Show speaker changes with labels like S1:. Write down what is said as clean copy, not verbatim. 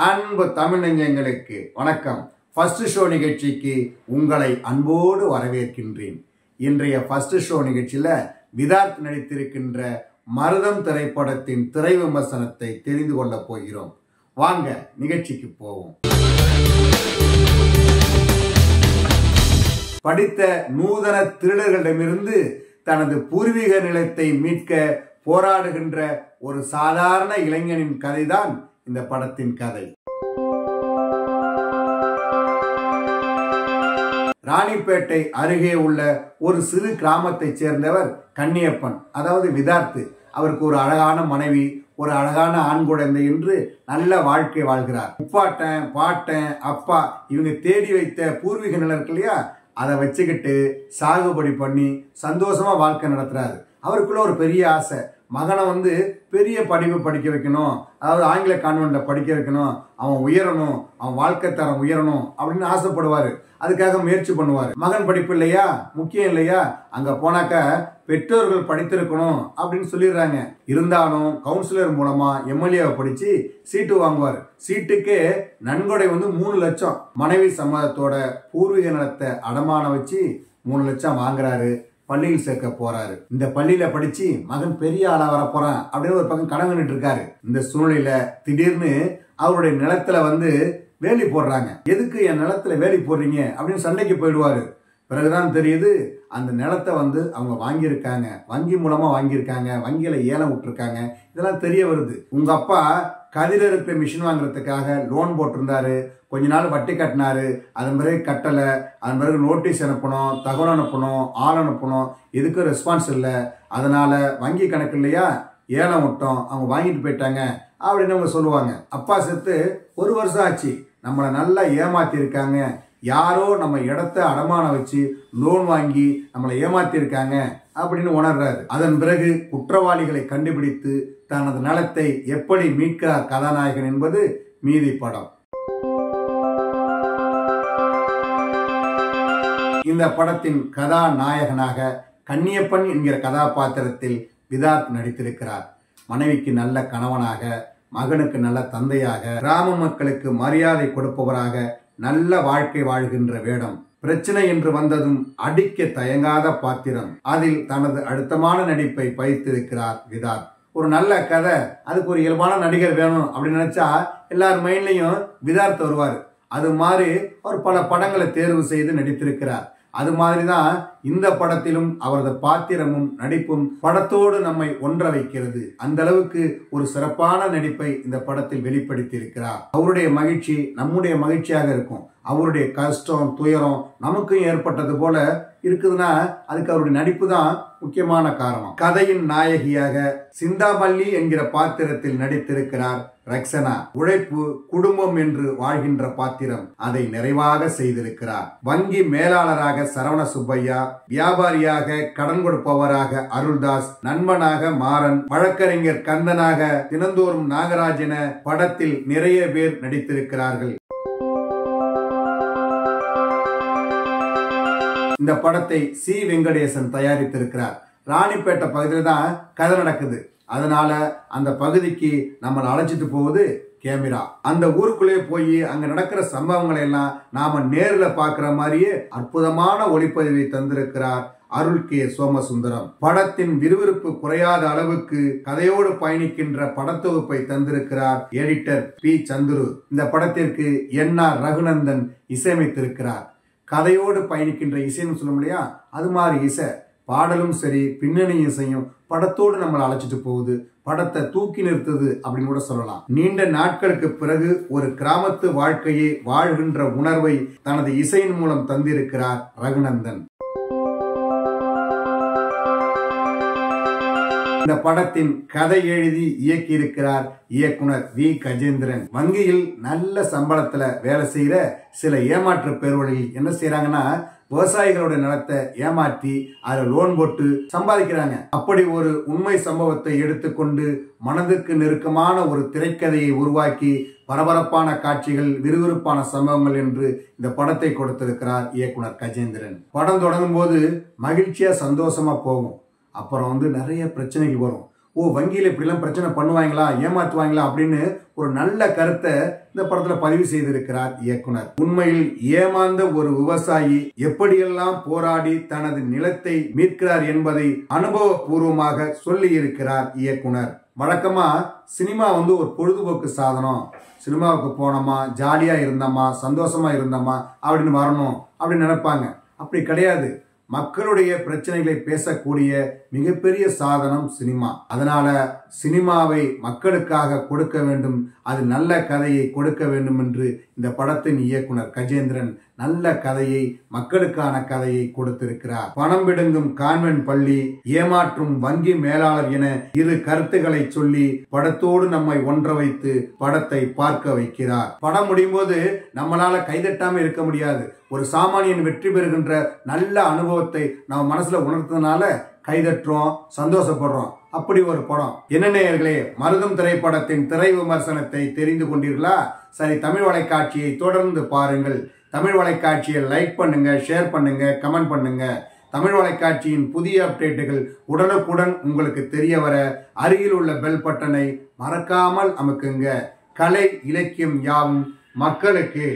S1: அன்பு தமிழ் நெஞ்சங்களுக்கு வணக்கம். ஃபர்ஸ்ட் ஷோ நிகழ்ச்சிக்கு உங்களை அன்போடு வரவேற்கின்றேன். இன்றைய ஃபர்ஸ்ட் ஷோ நிகழ்ச்சியில் விதார்த் நடித்திருக்கின்ற மருதம் திரைப்படத்தின் திரை விமர்சனத்தை தெரிந்து கொள்ளப் போகிறோம். வாங்க நிகழ்ச்சிக்கு போவோம். படித்த நூதன திருடர்களிடமிருந்து தனது பூர்வீக நிலத்தை மீட்க போராடுகின்ற ஒரு சாதாரண இளைஞனின் கதைதான் இந்த படத்தின் கதை. ராணிப்பேட்டை அருகே உள்ள ஒரு சிறு கிராமத்தை சேர்ந்தவர் கன்னியப்பன், அதாவது விதார்த்து. அவருக்கு ஒரு அழகான மனைவி, ஒரு அழகான ஆண் குழந்தை என்று நல்ல வாழ்க்கை வாழ்கிறார். முப்பாட்டன், பாட்டன், அப்பா இவங்க தேடி வைத்த பூர்வீக நிலம் இருக்கு இல்லையா, அதை வச்சுக்கிட்டு சாகுபடி பண்ணி சந்தோஷமா வாழ்க்கை நடத்துறாரு. அவருக்குள்ள ஒரு பெரிய ஆசை, மகனை பெரிய படிப்பு படிக்க வைக்கணும், அதாவது ஆங்கில கான்வென்ட்ல படிக்க வைக்கணும், அவன் உயரணும், அவன் வாழ்க்கை தரம் உயரணும் அப்படின்னு ஆசைப்படுவாரு. அதுக்காக முயற்சி பண்ணுவாரு. மகன் படிப்பு இல்லையா, முக்கியம் இல்லையா, அங்க போனாக்க பெற்றோர்கள் படித்திருக்கணும் அப்படின்னு சொல்லிடுறாங்க. இருந்தாலும் கவுன்சிலர் மூலமா எம்எல்ஏவை படிச்சு சீட்டு வாங்குவார். சீட்டுக்கே நன்கொடை 3 லட்சம். மனைவி சம்மதத்தோட பூர்வீக நிலத்தை அடமானம் வச்சு 3 லட்சம் வாங்குறாரு. பள்ளியில் சேர்க்க போறாரு. இந்த பள்ளியில படிச்சு மகன் பெரிய ஆளா வர போறான் அப்படின்னு ஒரு பக்கம் கனவு கண்டுட்டு இருக்காரு. இந்த சூழ்நிலையில திடீர்னு அவருடைய நிலத்துல வேலி போடுறாங்க. எதுக்கு என் நிலத்துல வேலி போடுறீங்க அப்படின்னு சண்டைக்கு போயிடுவாரு. பிறகுதான் தெரியுது அந்த நிலத்தை அவங்க வாங்கியிருக்காங்க, வங்கி மூலமா வாங்கியிருக்காங்க, வங்கியில ஏலம் விட்டுருக்காங்க. இதெல்லாம் தெரிய வருது. உங்க அப்பா கதிரறுப்பு மிஷின் வாங்குறதுக்காக லோன் போட்டிருந்தாரு. கொஞ்ச நாள் வட்டி கட்டினாரு. அதன் பிறகு கட்டலை. அதன் பிறகு நோட்டீஸ் அனுப்பணும், தகவல் அனுப்பணும், ஆள் அனுப்பணும், எதுக்கும் ரெஸ்பான்ஸ் இல்லை. அதனால வங்கி கணக்கு இல்லையா, ஏலம் விட்டோம், அவங்க வாங்கிட்டு போயிட்டாங்க அப்படின்னு அவங்க சொல்லுவாங்க. அப்பா செத்து 1 வருஷம் ஆச்சு. நம்மளை நல்லா ஏமாத்தி இருக்காங்க, யாரோ நம்ம இடத்த அடமானம் வச்சு லோன் வாங்கி நம்மளை ஏமாத்தி இருக்காங்க அப்படின்னு உணர்றாரு. அதன் பிறகு குற்றவாளிகளை கண்டுபிடித்து தனது நிலத்தை எப்படி மீட்கிறார் கதாநாயகன் என்பது மீதி படம். இந்த படத்தின் கதாநாயகனாக கன்னியப்பன் என்கிற கதாபாத்திரத்தில் விதார்த் நடித்திருக்கிறார். மனைவிக்கு நல்ல கணவனாக, மகனுக்கு நல்ல தந்தையாக, கிராம மக்களுக்கு மரியாதை கொடுப்பவராக நல்ல வாழ்க்கை வாழ்கின்ற வேடம். பிரச்சனை என்று வந்ததும் அடிக்க தயங்காத பாத்திரம். அதில் தனது அழுத்தமான நடிப்பை பயிர்த்திருக்கிறார் விதார்த். ஒரு நல்ல கதை, அதுக்கு ஒரு இயல்பான நடிகர் வேணும் அப்படின்னு நினைச்சா எல்லார் மைண்ட்லயும் விதார்த் வருவார். அது மாதிரி அவர் பல படங்களை தேர்வு செய்து நடித்திருக்கிறார். அது மாதிரிதான் இந்த படத்திலும் அவரது பாத்திரமும் நடிப்பும் படத்தோடு நம்மை ஒன்ற வைக்கிறது. அந்த அளவுக்கு ஒரு சிறப்பான நடிப்பை இந்த படத்தில் வெளிப்படுத்தி இருக்கிறார். அவருடைய மகிழ்ச்சி நம்முடைய மகிழ்ச்சியாக இருக்கும். அவருடைய கஷ்டம், துயரம் நமக்கும் ஏற்பட்டது போல இருக்குதுன்னா அதுக்கு அவருடைய நடிப்பு தான் முக்கியமான காரணம். கதையின் நாயகியாக சிந்தாமல்லி என்கிற பாத்திரத்தில் நடித்திருக்கிறார் ரக்ஷனா. உழைப்பு, குடும்பம் என்று வாழ்கின்ற பாத்திரம், அதை நிறைவாக செய்திருக்கிறார். வங்கி மேலாளராக சரவண சுப்பையா, வியாபாரியாக கடன் கொடுப்பவராக அருள்தாஸ், நண்பனாக மாறன், வழக்கறிஞர் கந்தனாக தினந்தோறும் நாகராஜ் என படத்தில் நிறைய பேர் நடித்திருக்கிறார்கள். இந்த படத்தை சி வெங்கடேசன் தயாரித்திருக்கிறார். ராணிப்பேட்டை பகுதியில் தான் கதை நடக்குது. அதனால அந்த பகுதிக்கு நம்மளை அழைச்சிட்டு போகுது கேமரா. அந்த ஊருக்குள்ளே போய் அங்க நடக்கிற சம்பவங்களை எல்லாம் நாம நேரில் பார்க்கிற மாதிரியே அற்புதமான ஒளிப்பதிவை தந்திருக்கிறார் அருள் கே சோமசுந்தரம். படத்தின் விறுவிறுப்பு குறையாத அளவுக்கு கதையோடு பயணிக்கின்ற படத்தொகுப்பை தந்திருக்கிறார் எடிட்டர் பி சந்துரு. இந்த படத்திற்கு என்.ஆர். ரகுநந்தன் இசையமைத்திருக்கிறார். கதையோடு பயணிக்கின்ற இசைன்னு சொல்ல முடியா, அது மாதிரி இசை, பாடலும் சரி, பின்னணி இசையும் படத்தோடு நம்மளை அழைச்சிட்டு போகுது, படத்தை தூக்கி நிறுத்துது அப்படின்னு கூட சொல்லலாம். நீண்ட நாட்களுக்கு பிறகு ஒரு கிராமத்து வாழ்க்கையை வாழ்கின்ற உணர்வை தனது இசையின் மூலம் தந்திருக்கிறார் ரகுநந்தன். இந்த படத்தின் கதை எழுதி இயக்கி இருக்கிறார் இயக்குனர் வி கஜேந்திரன். வங்கியில் நல்ல சம்பளத்துல வேலை செய்யற சில ஏமாற்று பேர்வழியில் என்ன செய்யறாங்கன்னா, விவசாயிகளுடைய நிலத்தை ஏமாற்றி அதை லோன் போட்டு சம்பாதிக்கிறாங்க. அப்படி ஒரு உண்மை சம்பவத்தை எடுத்துக்கொண்டு மனதுக்கு நெருக்கமான ஒரு திரைக்கதையை உருவாக்கி பரபரப்பான காட்சிகள், விறுவிறுப்பான சம்பவங்கள் என்று இந்த படத்தை கொடுத்திருக்கிறார் இயக்குனர் கஜேந்திரன். படம் தொடங்கும் போது மகிழ்ச்சியா சந்தோஷமா போகும். அப்புறம் நிறைய பிரச்சனைகள் வரும். வங்கியில் இப்படிலாம் பிரச்சனை பண்ணுவாங்களா, ஏமாற்றுவாங்களா அப்படின்னு ஒரு நல்ல கருத்தை இந்த படத்துல பதிவு செய்திருக்கிறார் இயக்குனர். உண்மையில் ஏமாந்த ஒரு விவசாயி எப்படியெல்லாம் போராடி தனது நிலத்தை மீட்கிறார் என்பதை அனுபவபூர்வமாக சொல்லி இருக்கிறார் இயக்குனர். வழக்கமா சினிமா ஒரு பொழுதுபோக்கு சாதனம். சினிமாவுக்கு போனோமா, ஜாலியா இருந்தோமா, சந்தோஷமா இருந்தோமா அப்படின்னு வரணும் அப்படின்னு நினைப்பாங்க. அப்படி கிடையாது. மக்களுடைய பிரச்சனைகளை பேசக்கூடிய மிகப்பெரிய சாதனம் சினிமா. அதனால சினிமாவை மக்களுக்காக கொடுக்க வேண்டும், அது நல்ல கதையை கொடுக்க வேண்டும் என்று இந்த படத்தின் இயக்குனர் கஜேந்திரன் நல்ல கதையை, மக்களுக்கான கதையை கொடுத்திருக்கிறார். பணம் பிடுங்கும் கான்வென்ட் பள்ளி, ஏமாற்றும் வங்கி மேலாளர் என இரு கருத்துக்களை சொல்லி படத்தோடு நம்மை ஒன்ற வைத்து படத்தை பார்க்க வைக்கிறார். படம் முடியும் போது நம்மளால கைதட்டாம இருக்க முடியாது. ஒரு சாமானியன் வெற்றி பெறுகின்ற நல்ல அனுபவத்தை நம்ம மனசுல உணர்த்ததுனால கைதட்டுறோம், சந்தோஷப்படுறோம். அப்படி ஒரு படம். என்ன நேயர்களே, மருதம் திரைப்படத்தின் திரை விமர்சனத்தை தெரிந்து கொண்டீர்களா? சரி, தமிழ் வலைக்காட்சியை தொடர்ந்து பாருங்கள். தமிழ் வலைக்காட்சியை லைக் பண்ணுங்க, ஷேர் பண்ணுங்க, கமெண்ட் பண்ணுங்க. தமிழ் வலைக்காட்சியின் புதிய அப்டேட்டுகள் உடனுக்குடன் உங்களுக்கு தெரிய வர அருகில் உள்ள பெல் பட்டனை மறக்காமல் அமுக்குங்க. கலை இலக்கியம் யாவும் மக்களுக்கு.